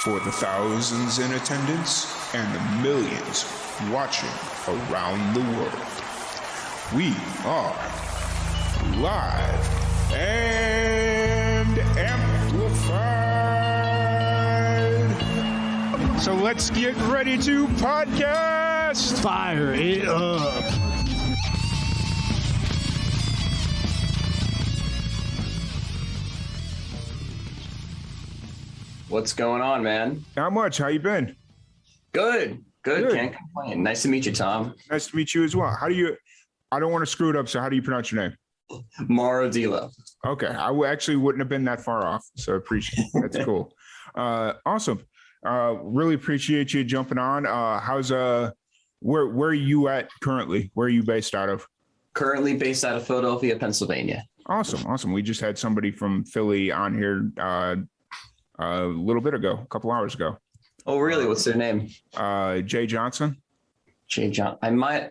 For the thousands in attendance and the millions watching around the world, we are live and amplified. So let's get ready to podcast. Fire it up. What's going on, man? Not much. How you been? Good. Can't complain. Nice to meet you, Tom. Nice to meet you as well. I don't want to screw it up, so how do you pronounce your name? Maro, Delo. Okay. Actually wouldn't have been that far off, so I appreciate it. That's cool. Awesome. Really appreciate you jumping on. Where are you at currently? Where are you based out of? Currently based out of Philadelphia, Pennsylvania. Awesome. We just had somebody from Philly on here a little bit ago, a couple hours ago. Oh, really? What's their name? Jay Johnson. Jay John. I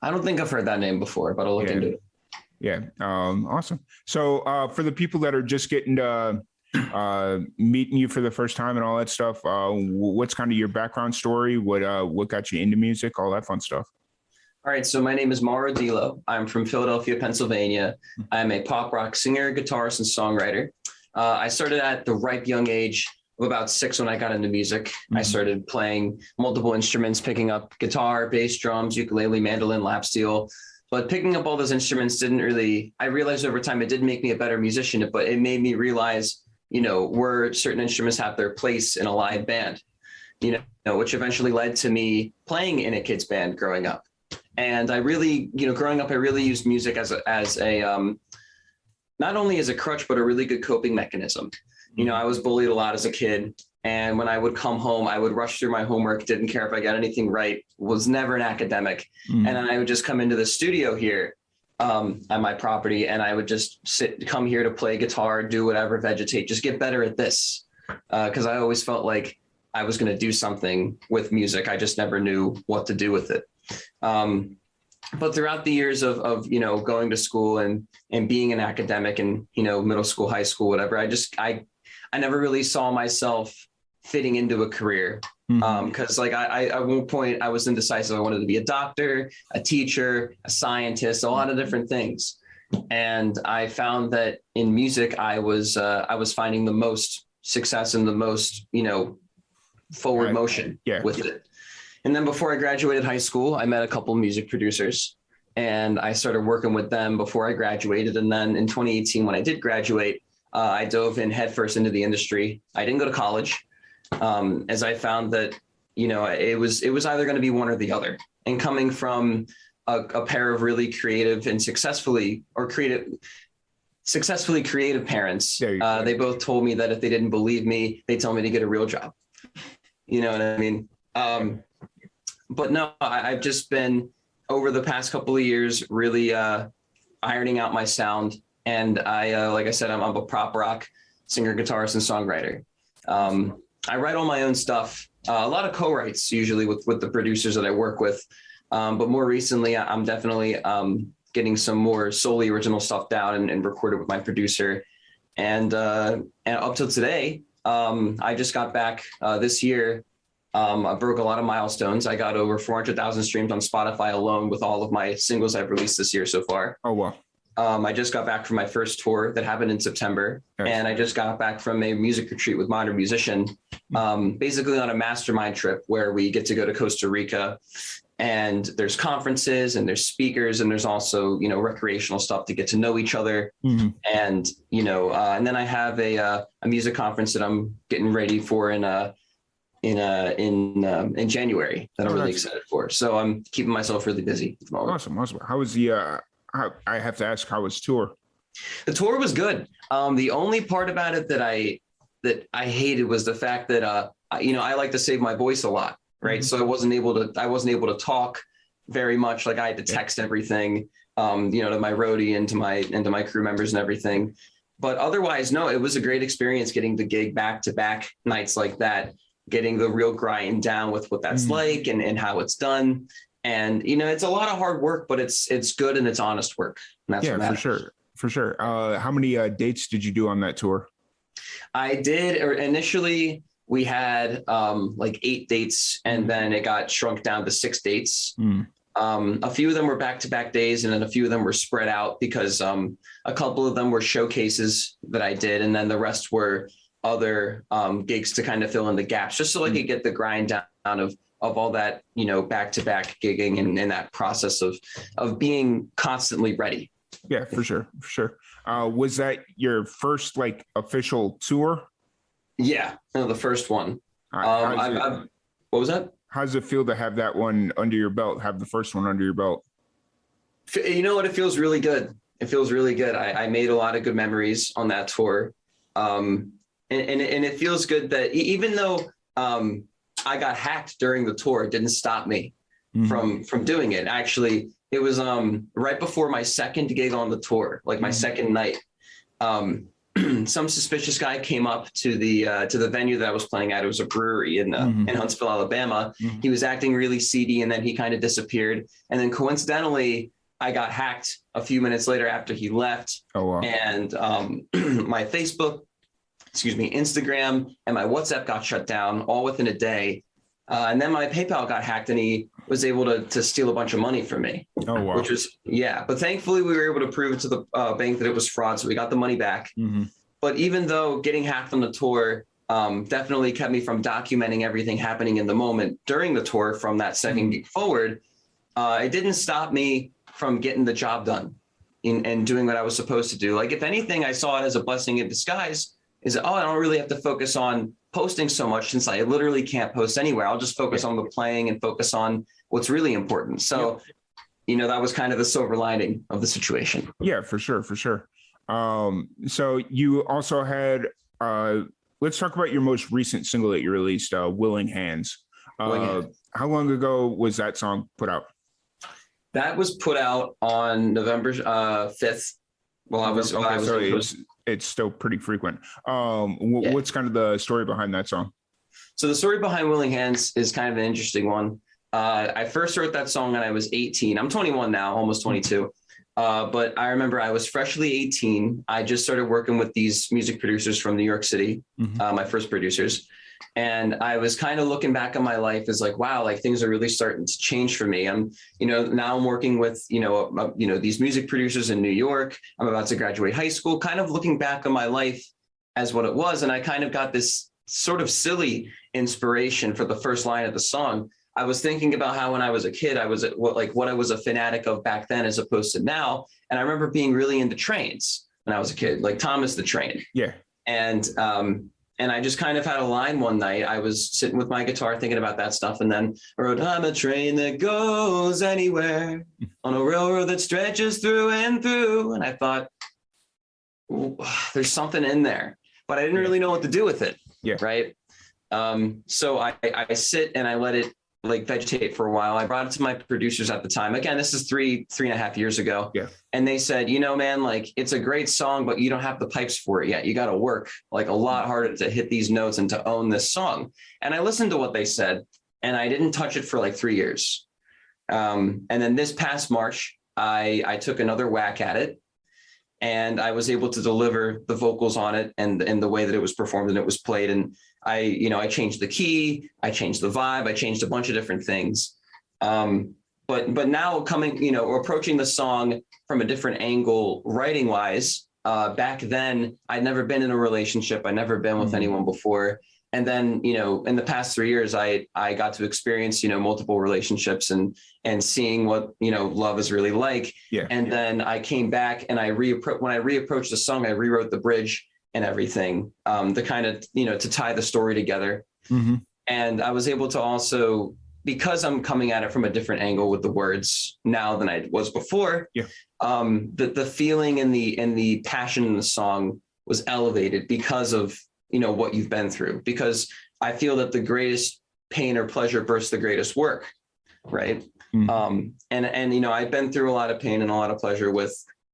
don't think I've heard that name before, but I'll look into it. Yeah. Awesome. So for the people that are just getting to meeting you for the first time and all that stuff, what's kind of your background story? What got you into music? All that fun stuff. All right. So my name is Maro Delo. I'm from Philadelphia, Pennsylvania. I'm a pop rock singer, guitarist, and songwriter. I started at the ripe young age of about 6 when I got into music. Mm-hmm. I started playing multiple instruments, picking up guitar, bass, drums, ukulele, mandolin, lap steel. But picking up all those instruments I realized over time it did make me a better musician, but it made me realize, where certain instruments have their place in a live band, which eventually led to me playing in a kid's band growing up. And I really, growing up, I really used music as a not only as a crutch, but a really good coping mechanism. I was bullied a lot as a kid. And when I would come home, I would rush through my homework, didn't care if I got anything right, was never an academic. And then I would just come into the studio here at my property, and I would just come here to play guitar, do whatever, vegetate, just get better at this. Because I always felt like I was going to do something with music. I just never knew what to do with it. But throughout the years of going to school and being an academic and, middle school, high school, whatever, I never really saw myself fitting into a career. Because at one point I was indecisive. I wanted to be a doctor, a teacher, a scientist, a lot of different things. And I found that in music, I was finding the most success and the most, forward motion with it. And then before I graduated high school, I met a couple of music producers and I started working with them before I graduated. And then in 2018, when I did graduate, I dove in headfirst into the industry. I didn't go to college as I found that, it was either going to be one or the other. And coming from a pair of really creative and successfully creative parents, they both told me that if they didn't believe me, they'd tell me to get a real job. You know what I mean? But no, I've just been over the past couple of years really ironing out my sound. And like I said, I'm a pop rock singer, guitarist, and songwriter. I write all my own stuff, a lot of co-writes usually with the producers that I work with. But more recently, I'm definitely getting some more solely original stuff down and recorded with my producer. And up till today, I just got back this year. I broke a lot of milestones. I got over 400,000 streams on Spotify alone with all of my singles I've released this year so far. Oh, wow. I just got back from my first tour that happened in September. Nice. And I just got back from a music retreat with Modern Musician, basically on a mastermind trip where we get to go to Costa Rica, and there's conferences and there's speakers and there's also, recreational stuff to get to know each other. Mm-hmm. And, and then I have a music conference that I'm getting ready for in January that I'm really excited for. So I'm keeping myself really busy at the moment. Awesome. How was I have to ask, how was tour? The tour was good. The only part about it that I hated was the fact that, I like to save my voice a lot. Right. Mm-hmm. So I wasn't able to talk very much. Like I had to text everything, to my roadie and to my crew members and everything. But otherwise, no, it was a great experience getting the gig back-to-back nights like that, getting the real grind down with what that's like and how it's done. And, it's a lot of hard work, but it's good and it's honest work. And that's what matters. For sure. How many dates did you do on that tour? I did initially, we had like 8 dates, and then it got shrunk down to 6 dates. A few of them were back-to-back days, and then a few of them were spread out because a couple of them were showcases that I did, and then the rest were other gigs to kind of fill in the gaps, just so I could get the grind down of all that, you know, back-to-back gigging and that process of being constantly ready. Yeah, for sure. For sure. Was that your first like official tour? Yeah, no, the first one. What was that? How does it feel to have that one under your belt, have the first one under your belt? You know what? It feels really good. It feels really good. I made a lot of good memories on that tour. And it feels good that even though I got hacked during the tour, it didn't stop me from doing it. Actually, it was right before my second gig on the tour, like my second night. Some suspicious guy came up to the venue that I was playing at. It was a brewery in Huntsville, Alabama. He was acting really seedy, and then he kind of disappeared. And then coincidentally, I got hacked a few minutes later after he left. Oh, wow. And my Facebook, Instagram, and my WhatsApp got shut down all within a day. And then my PayPal got hacked, and he was able to steal a bunch of money from me. Oh, wow. Which was, but thankfully we were able to prove it to the bank that it was fraud. So we got the money back. But even though getting hacked on the tour definitely kept me from documenting everything happening in the moment during the tour from that second gig forward, it didn't stop me from getting the job done and doing what I was supposed to do. Like, if anything, I saw it as a blessing in disguise. Is that, I don't really have to focus on posting so much since I literally can't post anywhere. I'll just focus on the playing and focus on what's really important. So, you know, that was kind of the silver lining of the situation. Yeah, for sure. For sure. So you also had, let's talk about your most recent single that you released, Willing Hands. How long ago was that song put out? That was put out on November 5th. It's still pretty frequent. What's kind of the story behind that song? So the story behind Willing Hands is kind of an interesting one. I first wrote that song when I was 18. I'm 21 now, almost 22. But I remember I was freshly 18. I just started working with these music producers from New York City, my first producers. And I was kind of looking back on my life as like, wow, like things are really starting to change for me. Now I'm working with, these music producers in New York. I'm about to graduate high school, kind of looking back on my life as what it was. And I kind of got this sort of silly inspiration for the first line of the song. I was thinking about how when I was a kid, I was what I was a fanatic of back then as opposed to now. And I remember being really into trains when I was a kid, like Thomas the Train. Yeah. And I just kind of had a line one night. I was sitting with my guitar thinking about that stuff. And then I wrote, I'm a train that goes anywhere on a railroad that stretches through and through. And I thought, there's something in there, but I didn't really know what to do with it. Yeah. Right. So I sit and I let it like vegetate for a while. I brought it to my producers at the time. Again, this is three and a half years ago. Yeah. And they said, man, like it's a great song, but you don't have the pipes for it yet. You got to work like a lot harder to hit these notes and to own this song. And I listened to what they said and I didn't touch it for like 3 years. And then this past March, I took another whack at it and I was able to deliver the vocals on it and the way that it was performed and it was played. And I changed the key, I changed the vibe, I changed a bunch of different things. But now approaching the song from a different angle, writing wise, back then I'd never been in a relationship. I'd never been with anyone before. And then, in the past 3 years, I got to experience, multiple relationships and seeing what, love is really like. Yeah. And then I came back and when I reapproached the song, I rewrote the bridge and everything, the kind of, to tie the story together. And I was able to also, because I'm coming at it from a different angle with the words now than I was before, the feeling and the passion in the song was elevated because of, what you've been through, because I feel that the greatest pain or pleasure births the greatest work. Right. And I've been through a lot of pain and a lot of pleasure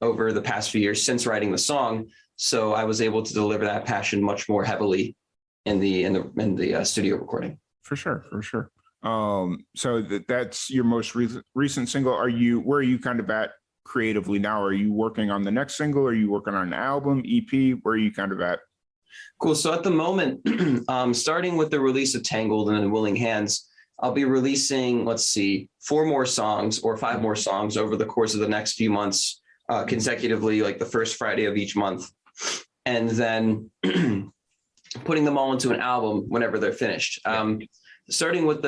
over the past few years since writing the song. So I was able to deliver that passion much more heavily in the studio recording. For sure. So that's your most recent single. Where are you kind of at creatively now? Are you working on the next single? Are you working on an album, EP? Where are you kind of at? Cool. So at the moment, starting with the release of Tangled and Willing Hands, I'll be releasing, let's see, 4 more songs or 5 more songs over the course of the next few months, consecutively, like the first Friday of each month. And then putting them all into an album whenever they're finished. Starting with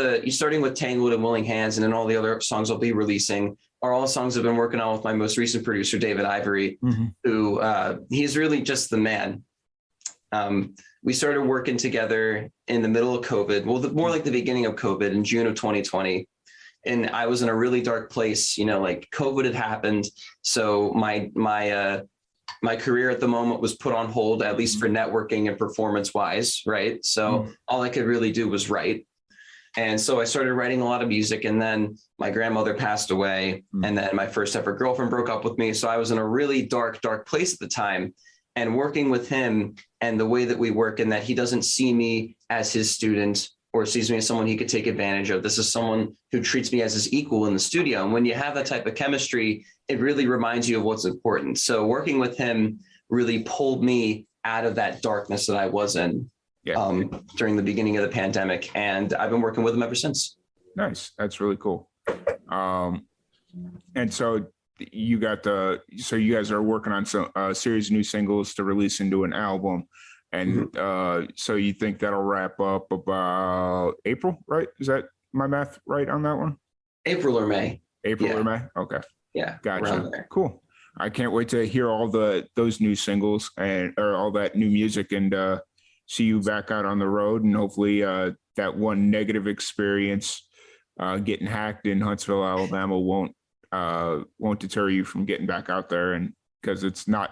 Tangled and Willing Hands, and then all the other songs I'll be releasing are all songs I've been working on with my most recent producer, David Ivory, who he's really just the man. We started working together in the middle of COVID, more like the beginning of COVID in June of 2020. And I was in a really dark place, like COVID had happened. So my career at the moment was put on hold, at least for networking and performance wise. Right. So all I could really do was write. And so I started writing a lot of music, and then my grandmother passed away, and then my first ever girlfriend broke up with me. So I was in a really dark place at the time. And working with him and the way that we work, and that he doesn't see me as his student or sees me as someone he could take advantage of. This is someone who treats me as his equal in the studio. And when you have that type of chemistry, it really reminds you of what's important. So working with him really pulled me out of that darkness that I was in during the beginning of the pandemic. And I've been working with him ever since. Nice. That's really cool. And so you guys are working on some series of new singles to release into an album. And so you think that'll wrap up about April, right? Is that my math right on that one? April or May. Or May? Okay. Yeah. Gotcha. Cool. I can't wait to hear all those new singles or all that new music, and see you back out on the road. And hopefully that one negative experience getting hacked in Huntsville, Alabama won't deter you from getting back out there, and because it's not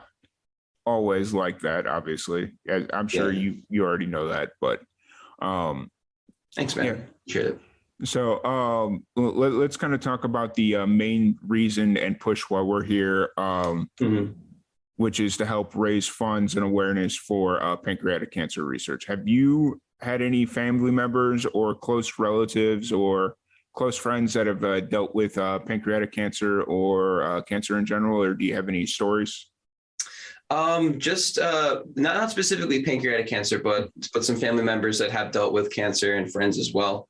always like that, obviously. I'm sure you already know that, but thanks, man. Appreciate it. So let's kind of talk about the main reason and push while we're here, which is to help raise funds and awareness for pancreatic cancer research. Have you had any family members or close relatives or close friends that have dealt with pancreatic cancer or cancer in general, or do you have any stories? Just not specifically pancreatic cancer, but some family members that have dealt with cancer, and friends as well.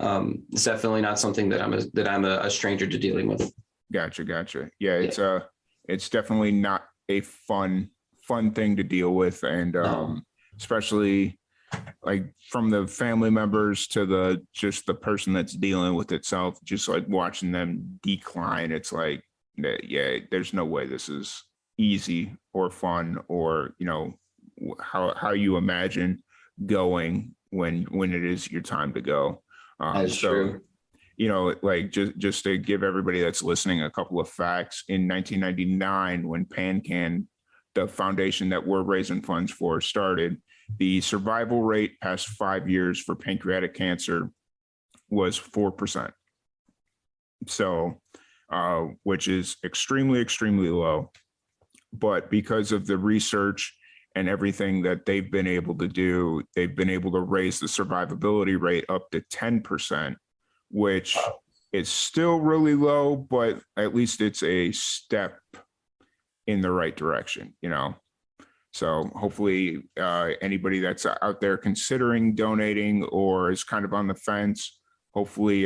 It's definitely not something that I'm a stranger to dealing with. Gotcha. Yeah, it's definitely not a fun thing to deal with, and especially like from the family members to just the person that's dealing with itself, just like watching them decline. It's like, there's no way this is easy or fun, or how you imagine going when it is your time to go. That's true. Like just to give everybody that's listening a couple of facts. In 1999, when PanCAN, the foundation that we're raising funds for, started, the survival rate past 5 years for pancreatic cancer was 4%. So, which is extremely, extremely low. But because of the research and everything that they've been able to do, they've been able to raise the survivability rate up to 10%, which is still really low, but at least it's a step in the right direction, So hopefully anybody that's out there considering donating or is kind of on the fence, hopefully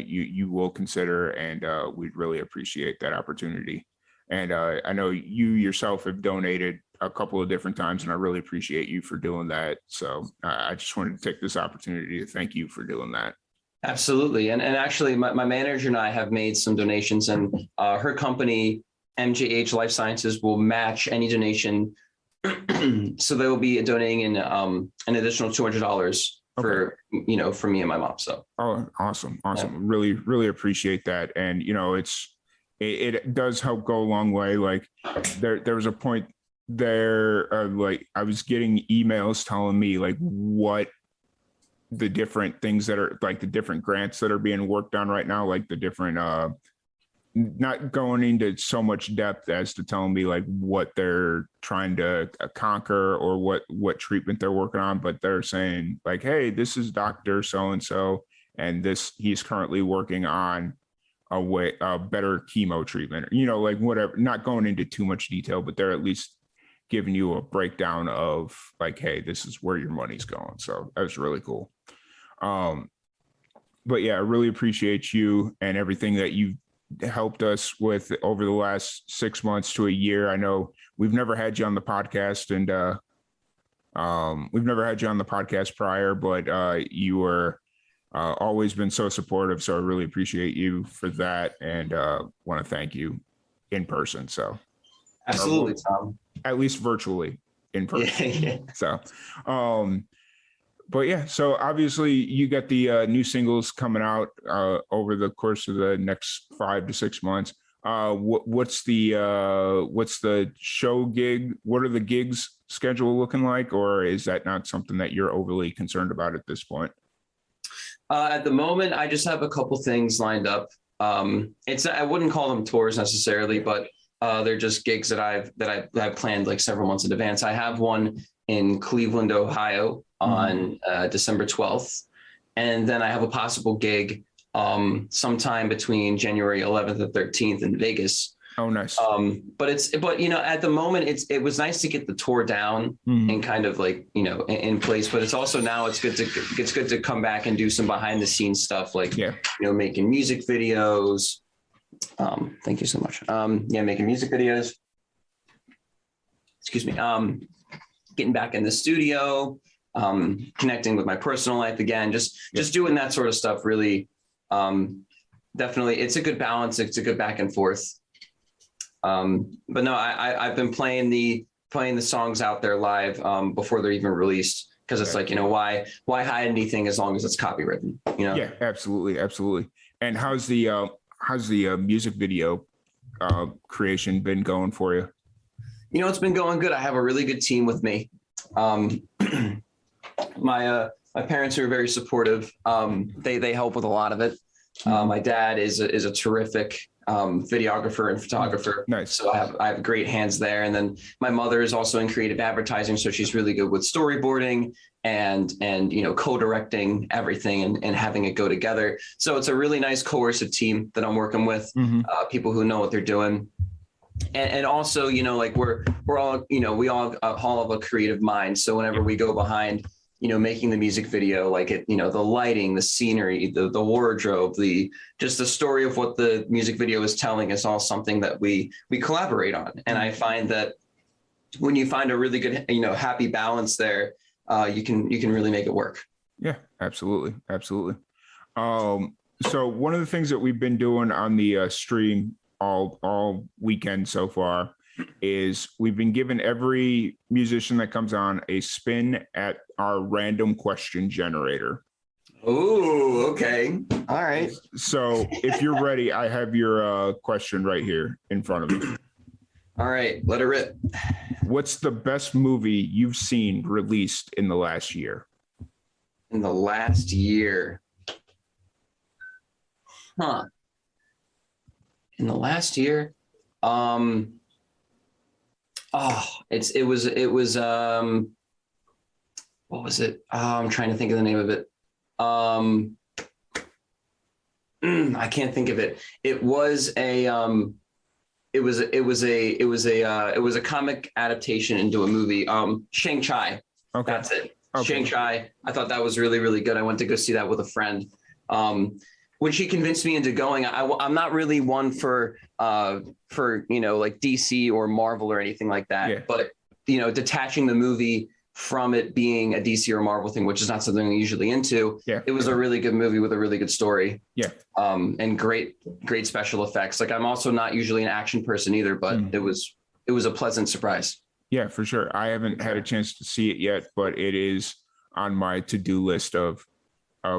you will consider, and we'd really appreciate that opportunity. And I know you yourself have donated a couple of different times, and I really appreciate you for doing that. So I just wanted to take this opportunity to thank you for doing that. Absolutely. And actually, my manager and I have made some donations, and her company, MJH Life Sciences, will match any donation. So they will be donating in an additional $200 for me and my mom. So awesome. Yeah. Really, really appreciate that. And it does help go a long way. Like there was a point there, like I was getting emails telling me like what the different things that are like the different grants that are being worked on right now, like the different, not going into so much depth as to telling me like what they're trying to conquer or what treatment they're working on, but they're saying like, hey, this is Dr. So-and-so, and he's currently working on a better chemo treatment, like whatever, not going into too much detail, but they're at least giving you a breakdown of like, hey, this is where your money's going. So that was really cool. But yeah, I really appreciate you and everything that you helped us with over the last 6 months to a year. I know we've never had you on the podcast, and we've never had you on the podcast prior, but you were always been so supportive. So I really appreciate you for that, and want to thank you in person. So Absolutely, Tom. At least virtually in person. Yeah. So, but yeah, so obviously you got the new singles coming out over the course of the next 5 to 6 months. What's the show gig? What are the gigs schedule looking like, or is that not something that you're overly concerned about at this point? At the moment, I just have a couple things lined up. I wouldn't call them tours necessarily, but they're just gigs that I've planned like several months in advance. I have one in Cleveland, Ohio on December 12th. And then I have a possible gig sometime between January 11th and 13th in Vegas. Oh, nice. But at the moment it was nice to get the tour down and kind of like, in place, but it's also now it's good to come back and do some behind the scenes stuff like, making music videos. Thank you so much. Making music videos. Excuse me. Getting back in the studio, connecting with my personal life again, just doing that sort of stuff. Really, definitely, it's a good balance. It's a good back and forth. But no, I've been playing the songs out there live before they're even released, because it's like, why hide anything as long as it's copywritten? Yeah, absolutely. And how's the music video creation been going for you? It's been going good. I have a really good team with me. My parents are very supportive. They help with a lot of it. My dad is a terrific videographer and photographer. Nice. So I have great hands there. And then my mother is also in creative advertising, so she's really good with storyboarding and co-directing everything and having it go together. So it's a really nice cohesive team that I'm working with. People who know what they're doing. And also, like we're all, we all have a creative mind. So whenever we go behind, making the music video, like it, the lighting, the scenery, the wardrobe, just the story of what the music video is telling is all something that we collaborate on. And I find that when you find a really good, happy balance there, you can really make it work. Yeah, absolutely. So one of the things that we've been doing on the stream all weekend so far is we've been giving every musician that comes on a spin at our random question generator. Oh, okay. All right. So if you're ready, I have your question right here in front of me. All right, let it rip. What's the best movie you've seen released in the last year? In the last year? Huh. In the last year? It was what was it? I'm trying to think of the name of it. I can't think of it. It was a comic adaptation into a movie. Shang-Chi. Okay. That's it. Okay. Shang-Chi. I thought that was really, really good. I went to go see that with a friend. When she convinced me into going, I'm not really one for like DC or Marvel or anything like that. Yeah. But detaching the movie from it being a DC or Marvel thing, which is not something I'm usually into. Yeah. It was a really good movie with a really good story. Yeah. And great special effects. Like I'm also not usually an action person either, but it was a pleasant surprise. Yeah, for sure. I haven't had a chance to see it yet, but it is on my to-do list of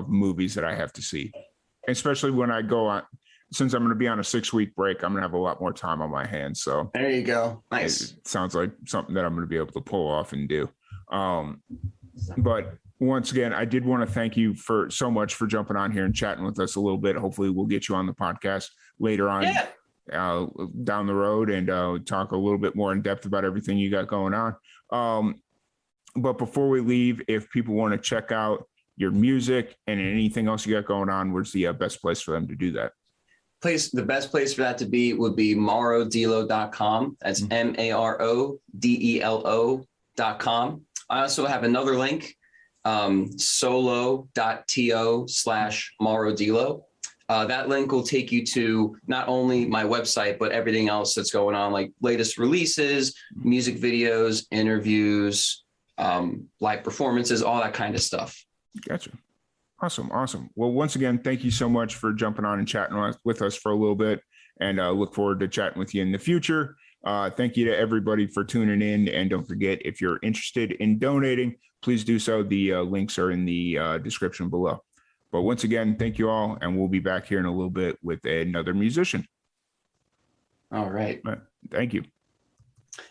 movies that I have to see. Especially when I go on, since I'm going to be on a 6-week break, I'm going to have a lot more time on my hands. So there you go. Nice. It sounds like something that I'm going to be able to pull off and do. But once again, I did want to thank you so much for jumping on here and chatting with us a little bit. Hopefully we'll get you on the podcast later on down the road and talk a little bit more in depth about everything you got going on. But before we leave, if people want to check out your music and anything else you got going on, where's the best place for them to do that? The best place for that to be would be marodelo.com. That's MARODELO.com. I also have another link, solo.to/marodelo. That link will take you to not only my website, but everything else that's going on, like latest releases, music videos, interviews, live performances, all that kind of stuff. Gotcha. Awesome. Well, once again, thank you so much for jumping on and chatting with us for a little bit, and look forward to chatting with you in the future. Thank you to everybody for tuning in. And don't forget, if you're interested in donating, please do so. The links are in the description below. But once again, thank you all. And we'll be back here in a little bit with another musician. All right. Thank you.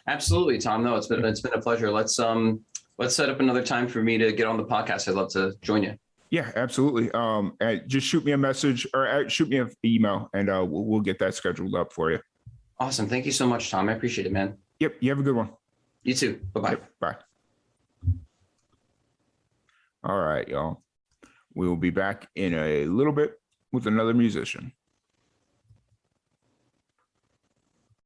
Absolutely, Tom. No, it's been a pleasure. Let's set up another time for me to get on the podcast. I'd love to join you. Yeah, absolutely. Just shoot me a message or shoot me an email, and we'll get that scheduled up for you. Awesome. Thank you so much, Tom. I appreciate it, man. Yep. You have a good one. You too. Bye-bye. Yep, bye. All right, y'all. We will be back in a little bit with another musician.